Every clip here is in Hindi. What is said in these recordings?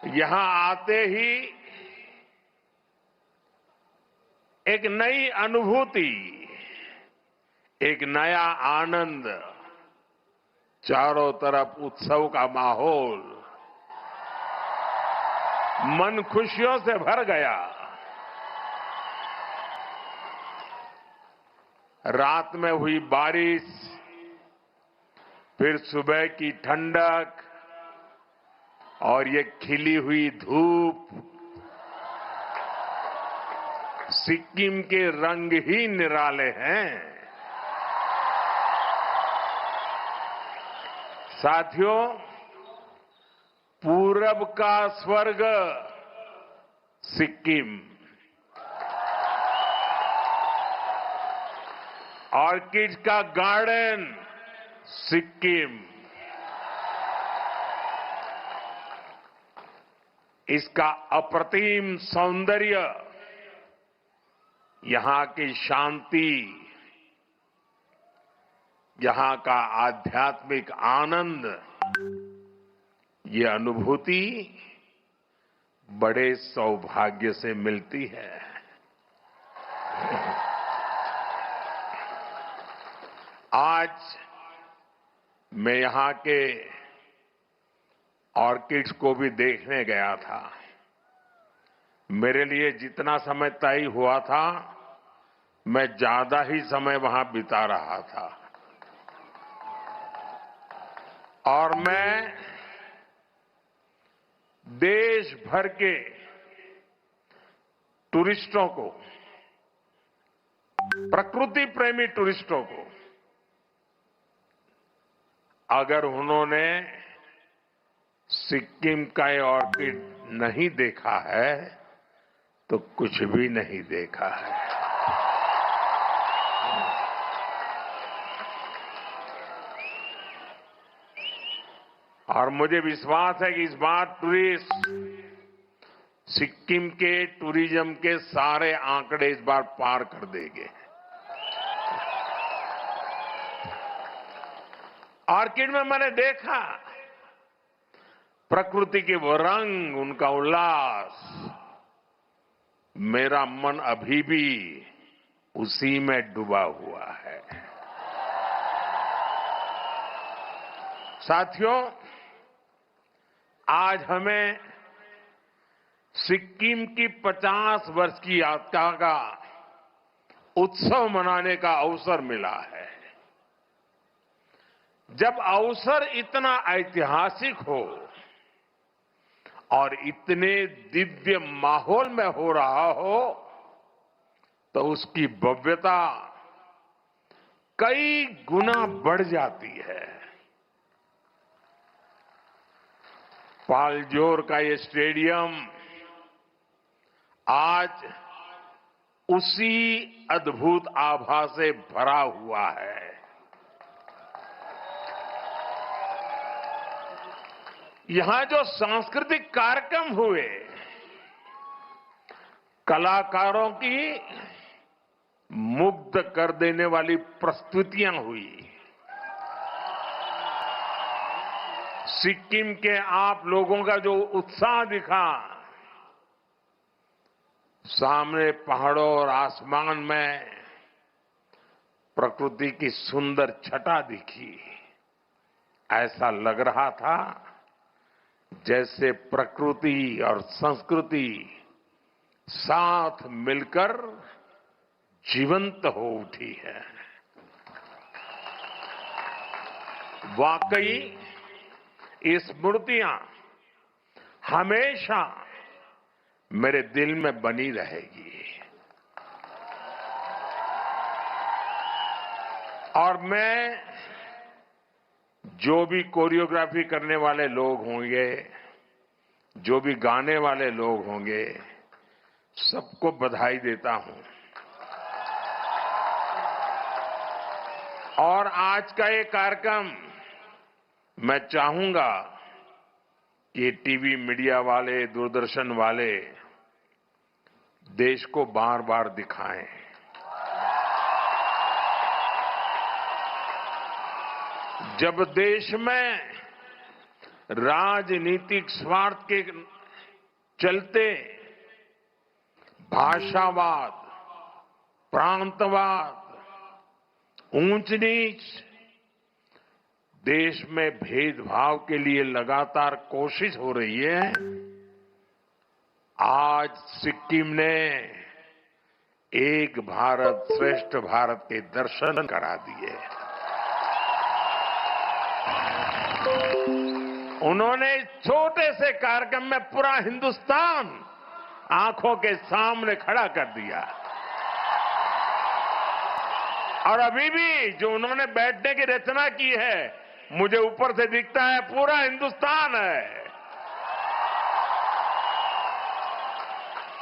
यहां आते ही एक नई अनुभूति, एक नया आनंद, चारों तरफ उत्सव का माहौल, मन खुशियों से भर गया। रात में हुई बारिश, फिर सुबह की ठंडक और ये खिली हुई धूप, सिक्किम के रंग ही निराले हैं। साथियों, पूरब का स्वर्ग सिक्किम, ऑर्किड का गार्डन सिक्किम, इसका अप्रतिम सौंदर्य, यहां की शांति, यहां का आध्यात्मिक आनंद, ये अनुभूति बड़े सौभाग्य से मिलती है। आज मैं यहां के ऑर्किड्स को भी देखने गया था। मेरे लिए जितना समय तय हुआ था, मैं ज्यादा ही समय वहां बिता रहा था और मैं देश भर के टूरिस्टों को, प्रकृति प्रेमी टूरिस्टों को, अगर उन्होंने सिक्किम का ये ऑर्किड नहीं देखा है तो कुछ भी नहीं देखा है। और मुझे विश्वास है कि इस बार टूरिस्ट सिक्किम के टूरिज्म के सारे आंकड़े इस बार पार कर देंगे। ऑर्किड में मैंने देखा प्रकृति के वो रंग, उनका उल्लास, मेरा मन अभी भी उसी में डूबा हुआ है। साथियों, आज हमें सिक्किम की 50 वर्ष की यात्रा का उत्सव मनाने का अवसर मिला है। जब अवसर इतना ऐतिहासिक हो और इतने दिव्य माहौल में हो रहा हो, तो उसकी भव्यता कई गुना बढ़ जाती है। पालजोर का ये स्टेडियम आज उसी अद्भुत आभा से भरा हुआ है। यहां जो सांस्कृतिक कार्यक्रम हुए, कलाकारों की मुग्ध कर देने वाली प्रस्तुतियां हुई, सिक्किम के आप लोगों का जो उत्साह दिखा, सामने पहाड़ों और आसमान में प्रकृति की सुंदर छटा दिखी। ऐसा लग रहा था जैसे प्रकृति और संस्कृति साथ मिलकर जीवंत हो उठी है। वाकई ये स्मृतियां हमेशा मेरे दिल में बनी रहेगी। और मैं जो भी कोरियोग्राफी करने वाले लोग होंगे, जो भी गाने वाले लोग होंगे, सबको बधाई देता हूं। और आज का ये कार्यक्रम मैं चाहूंगा कि टीवी मीडिया वाले, दूरदर्शन वाले देश को बार बार दिखाएं। जब देश में राजनीतिक स्वार्थ के चलते भाषावाद, प्रांतवाद, ऊंच नीच, देश में भेदभाव के लिए लगातार कोशिश हो रही है। आज सिक्किम ने एक भारत श्रेष्ठ भारत के दर्शन करा दिए। उन्होंने इस छोटे से कार्यक्रम में पूरा हिंदुस्तान आंखों के सामने खड़ा कर दिया। और अभी भी जो उन्होंने बैठने की रचना की है, मुझे ऊपर से दिखता है पूरा हिंदुस्तान है।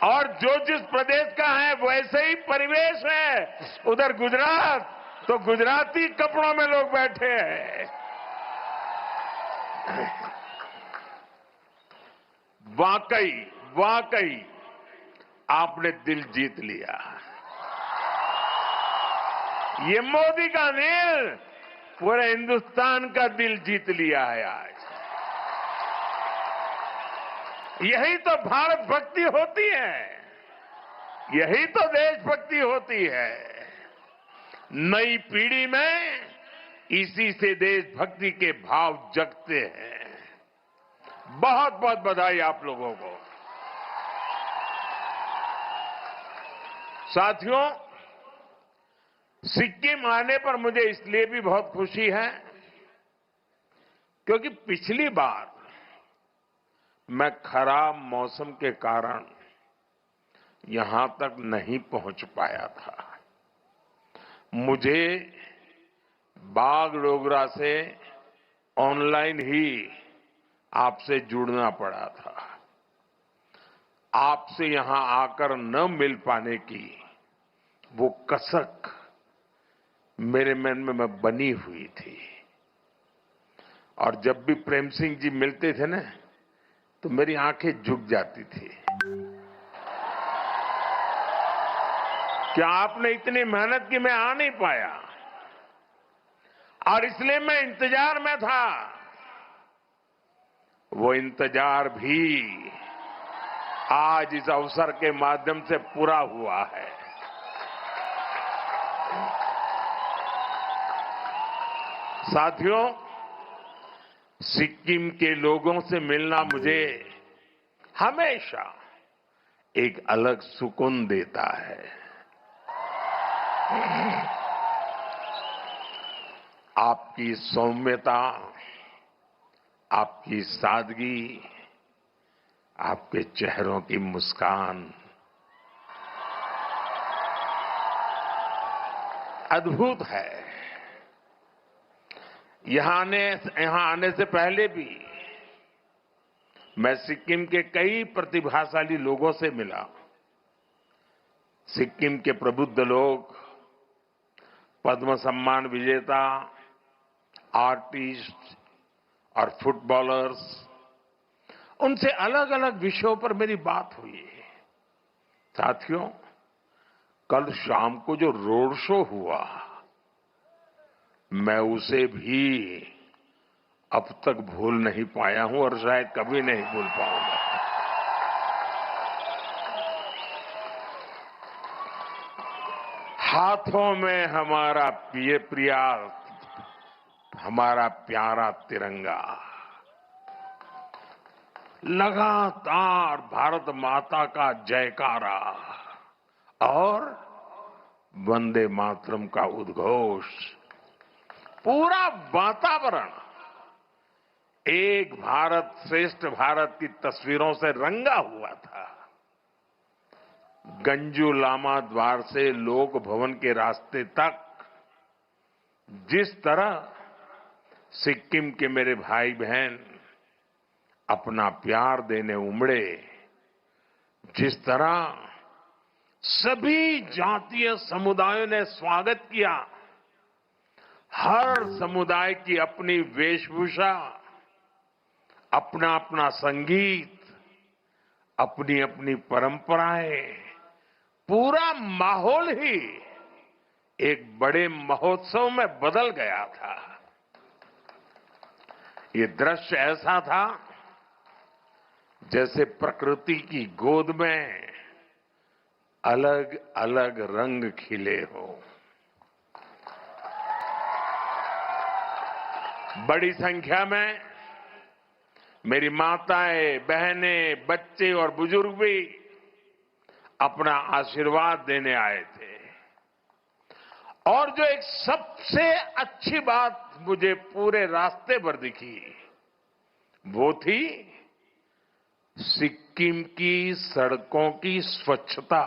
और जो जिस प्रदेश का है वैसे ही परिवेश है। उधर गुजरात तो गुजराती कपड़ों में लोग बैठे हैं। वाकई वाकई आपने दिल जीत लिया। ये मोदी का दिल पूरे हिंदुस्तान का दिल जीत लिया है आज। यही तो भारत भक्ति होती है, यही तो देशभक्ति होती है। नई पीढ़ी में इसी से देशभक्ति के भाव जगते हैं। बहुत बहुत बधाई आप लोगों को। साथियों, सिक्किम आने पर मुझे इसलिए भी बहुत खुशी है क्योंकि पिछली बार मैं खराब मौसम के कारण यहां तक नहीं पहुंच पाया था। मुझे बागडोगरा से ऑनलाइन ही आपसे जुड़ना पड़ा था। आपसे यहां आकर न मिल पाने की वो कसक मेरे मन में बनी हुई थी। और जब भी प्रेम सिंह जी मिलते थे ना, तो मेरी आंखें झुक जाती थी। क्या आपने इतनी मेहनत की, मैं आ नहीं पाया और इसलिए मैं इंतजार में था। वो इंतजार भी आज इस अवसर के माध्यम से पूरा हुआ है। साथियों, सिक्किम के लोगों से मिलना मुझे हमेशा एक अलग सुकून देता है। आपकी सौम्यता, आपकी सादगी, आपके चेहरों की मुस्कान अद्भुत है। यहां आने से पहले भी मैं सिक्किम के कई प्रतिभाशाली लोगों से मिला। सिक्किम के प्रबुद्ध लोग, पद्म सम्मान विजेता, आर्टिस्ट और फुटबॉलर्स, उनसे अलग अलग विषयों पर मेरी बात हुई। साथियों, कल शाम को जो रोड शो हुआ, मैं उसे भी अब तक भूल नहीं पाया हूं और शायद कभी नहीं भूल पाऊंगा। हाथों में हमारा हमारा प्यारा तिरंगा, लगातार भारत माता का जयकारा और वंदे मातरम का उद्घोष, पूरा वातावरण एक भारत श्रेष्ठ भारत की तस्वीरों से रंगा हुआ था। गंजू लामा द्वार से लोक भवन के रास्ते तक जिस तरह सिक्किम के मेरे भाई बहन अपना प्यार देने उमड़े, जिस तरह सभी जातीय समुदायों ने स्वागत किया, हर समुदाय की अपनी वेशभूषा, अपना अपना संगीत, अपनी अपनी परंपराएं, पूरा माहौल ही एक बड़े महोत्सव में बदल गया था। ये दृश्य ऐसा था जैसे प्रकृति की गोद में अलग अलग रंग खिले हो। बड़ी संख्या में मेरी माताएं, बहनें, बच्चे और बुजुर्ग भी अपना आशीर्वाद देने आए थे। और जो एक सबसे अच्छी बात मुझे पूरे रास्ते पर दिखी, वो थी सिक्किम की सड़कों की स्वच्छता।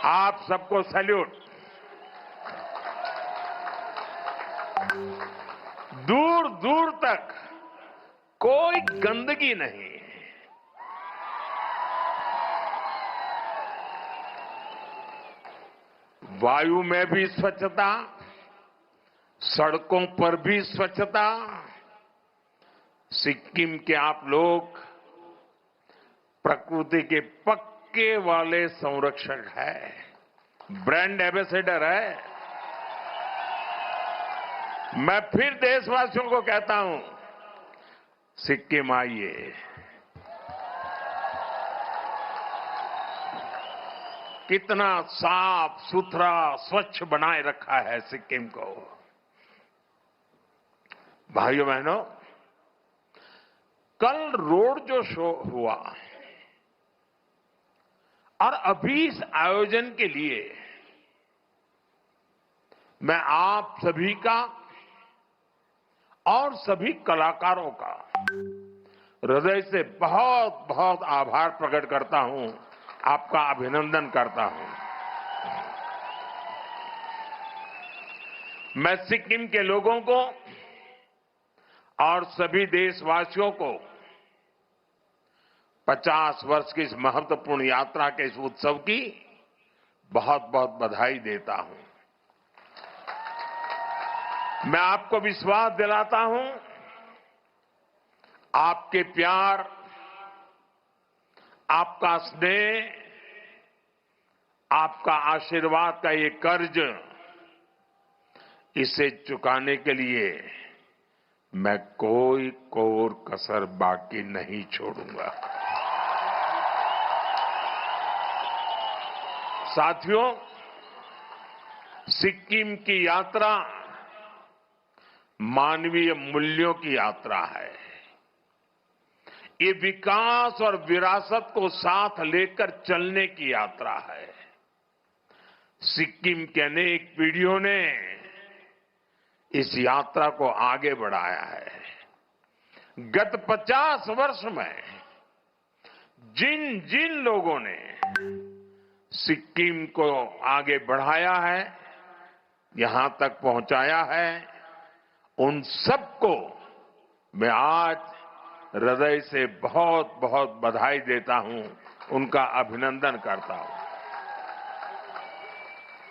आप सबको सैल्यूट। दूर दूर तक कोई गंदगी नहीं। वायु में भी स्वच्छता, सड़कों पर भी स्वच्छता। सिक्किम के आप लोग प्रकृति के पक्के वाले संरक्षक हैं, ब्रांड एम्बेसडर है। मैं फिर देशवासियों को कहता हूं, सिक्किम आइए। कितना साफ सुथरा स्वच्छ बनाए रखा है सिक्किम को। भाइयों बहनों, कल रोड जो शो हुआ और अभी इस आयोजन के लिए मैं आप सभी का और सभी कलाकारों का हृदय से बहुत बहुत आभार प्रकट करता हूं, आपका अभिनंदन करता हूं। मैं सिक्किम के लोगों को और सभी देशवासियों को 50 वर्ष की इस महत्वपूर्ण यात्रा के इस उत्सव की बहुत बहुत बधाई देता हूं। मैं आपको विश्वास दिलाता हूं, आपके प्यार, आपका स्नेह, आपका आशीर्वाद का ये कर्ज, इसे चुकाने के लिए मैं कोई कोर कसर बाकी नहीं छोड़ूंगा। साथियों, सिक्किम की यात्रा मानवीय मूल्यों की यात्रा है। ये विकास और विरासत को साथ लेकर चलने की यात्रा है। सिक्किम के अनेक पीढ़ियों ने इस यात्रा को आगे बढ़ाया है। गत 50 वर्ष में जिन जिन लोगों ने सिक्किम को आगे बढ़ाया है, यहां तक पहुंचाया है, उन सबको मैं आज हृदय से बहुत बहुत बधाई देता हूं, उनका अभिनंदन करता हूं।